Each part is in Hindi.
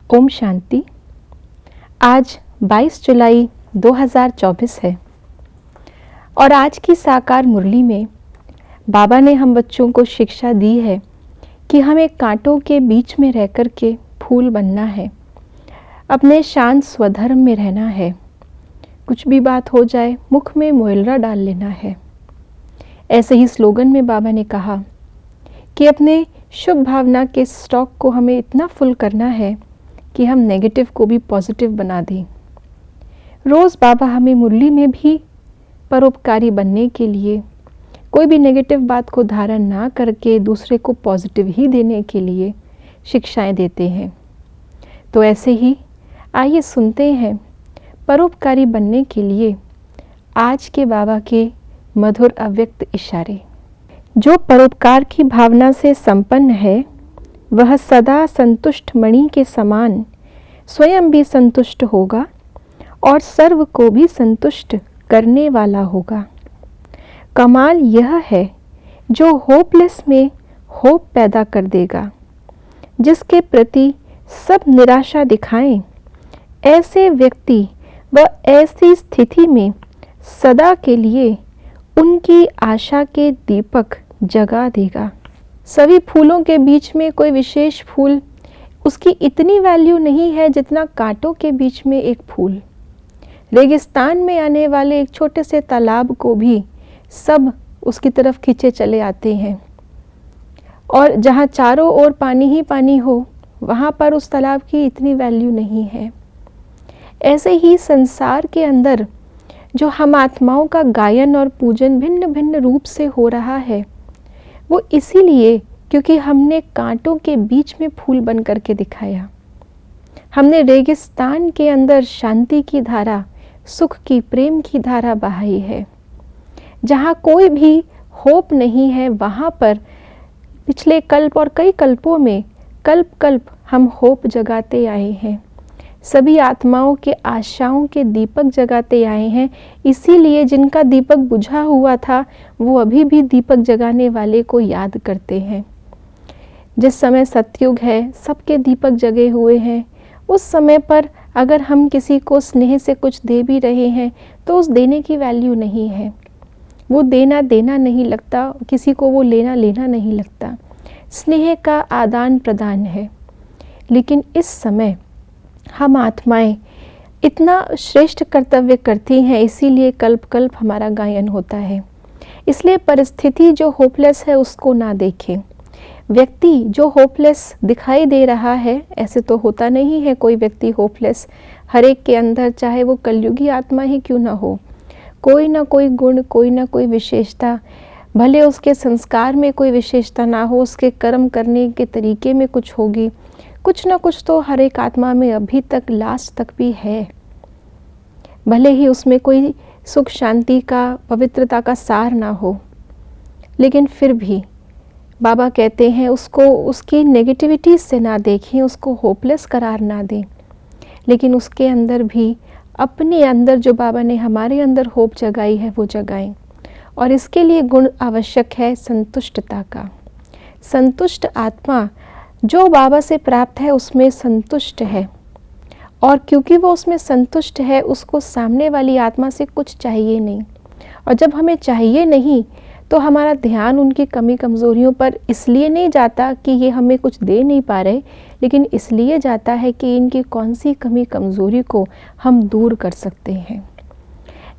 ओम शांति। आज 22 जुलाई 2024 है और आज की साकार मुरली में बाबा ने हम बच्चों को शिक्षा दी है कि हमें कांटों के बीच में रह कर के फूल बनना है, अपने शांत स्वधर्म में रहना है। कुछ भी बात हो जाए मुख में मोहलरा डाल लेना है। ऐसे ही स्लोगन में बाबा ने कहा कि अपने शुभ भावना के स्टॉक को हमें इतना फुल करना है कि हम नेगेटिव को भी पॉजिटिव बना दें। रोज़ बाबा हमें मुरली में भी परोपकारी बनने के लिए, कोई भी नेगेटिव बात को धारण ना करके दूसरे को पॉजिटिव ही देने के लिए शिक्षाएं देते हैं। तो ऐसे ही आइए सुनते हैं परोपकारी बनने के लिए आज के बाबा के मधुर अव्यक्त इशारे। जो परोपकार की भावना से संपन्न है वह सदा संतुष्ट मणि के समान स्वयं भी संतुष्ट होगा और सर्व को भी संतुष्ट करने वाला होगा। कमाल यह है जो होपलेस में होप पैदा कर देगा। जिसके प्रति सब निराशा दिखाएं, ऐसे व्यक्ति व ऐसी स्थिति में सदा के लिए उनकी आशा के दीपक जगा देगा। सभी फूलों के बीच में कोई विशेष फूल, उसकी इतनी वैल्यू नहीं है जितना कांटों के बीच में एक फूल। रेगिस्तान में आने वाले एक छोटे से तालाब को भी सब उसकी तरफ खींचे चले आते हैं, और जहाँ चारों ओर पानी ही पानी हो वहाँ पर उस तालाब की इतनी वैल्यू नहीं है। ऐसे ही संसार के अंदर जो हम आत्माओं का गायन और पूजन भिन्न भिन्न रूप से हो रहा है, वो इसीलिए क्योंकि हमने कांटों के बीच में फूल बन करके दिखाया। हमने रेगिस्तान के अंदर शांति की धारा, सुख की, प्रेम की धारा बहाई है। जहाँ कोई भी होप नहीं है वहाँ पर पिछले कल्प और कई कल्पों में कल्प कल्प हम होप जगाते आए हैं। सभी आत्माओं के आशाओं के दीपक जगाते आए हैं। इसीलिए जिनका दीपक बुझा हुआ था वो अभी भी दीपक जगाने वाले को याद करते हैं। जिस समय सतयुग है, सबके दीपक जगे हुए हैं। उस समय पर अगर हम किसी को स्नेह से कुछ दे भी रहे हैं तो उस देने की वैल्यू नहीं है। वो देना देना नहीं लगता, किसी को वो लेना लेना नहीं लगता। स्नेह का आदान प्रदान है। लेकिन इस समय हम आत्माएं इतना श्रेष्ठ कर्तव्य करती हैं, इसीलिए कल्प कल्प हमारा गायन होता है। इसलिए परिस्थिति जो होपलेस है उसको ना देखें। व्यक्ति जो होपलेस दिखाई दे रहा है, ऐसे तो होता नहीं है कोई व्यक्ति होपलेस। हर एक के अंदर, चाहे वो कलयुगी आत्मा ही क्यों ना हो, कोई ना कोई गुण, कोई ना कोई विशेषता, भले उसके संस्कार में कोई विशेषता ना हो, उसके कर्म करने के तरीके में कुछ होगी, कुछ ना कुछ तो हर एक आत्मा में अभी तक लास्ट तक भी है। भले ही उसमें कोई सुख शांति का, पवित्रता का सार ना हो, लेकिन फिर भी बाबा कहते हैं उसको उसकी नेगेटिविटी से ना देखें, उसको होपलेस करार ना दें, लेकिन उसके अंदर भी अपने अंदर जो बाबा ने हमारे अंदर होप जगाई है वो जगाएं। और इसके लिए गुण आवश्यक है संतुष्टता का। संतुष्ट आत्मा जो बाबा से प्राप्त है उसमें संतुष्ट है, और क्योंकि वो उसमें संतुष्ट है उसको सामने वाली आत्मा से कुछ चाहिए नहीं। और जब हमें चाहिए नहीं तो हमारा ध्यान उनकी कमी कमज़ोरियों पर इसलिए नहीं जाता कि ये हमें कुछ दे नहीं पा रहे, लेकिन इसलिए जाता है कि इनकी कौन सी कमी कमज़ोरी को हम दूर कर सकते हैं।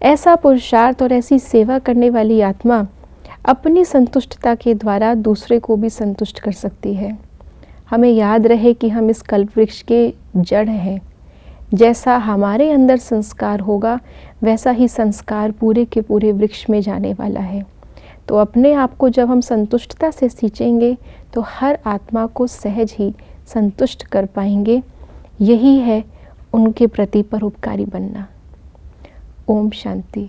ऐसा पुरुषार्थ और ऐसी सेवा करने वाली आत्मा अपनी संतुष्टता के द्वारा दूसरे को भी संतुष्ट कर सकती है। हमें याद रहे कि हम इस कल्प वृक्ष के जड़ हैं। जैसा हमारे अंदर संस्कार होगा वैसा ही संस्कार पूरे के पूरे वृक्ष में जाने वाला है। तो अपने आप को जब हम संतुष्टता से सींचेंगे तो हर आत्मा को सहज ही संतुष्ट कर पाएंगे। यही है उनके प्रति परोपकारी बनना। ओम शांति।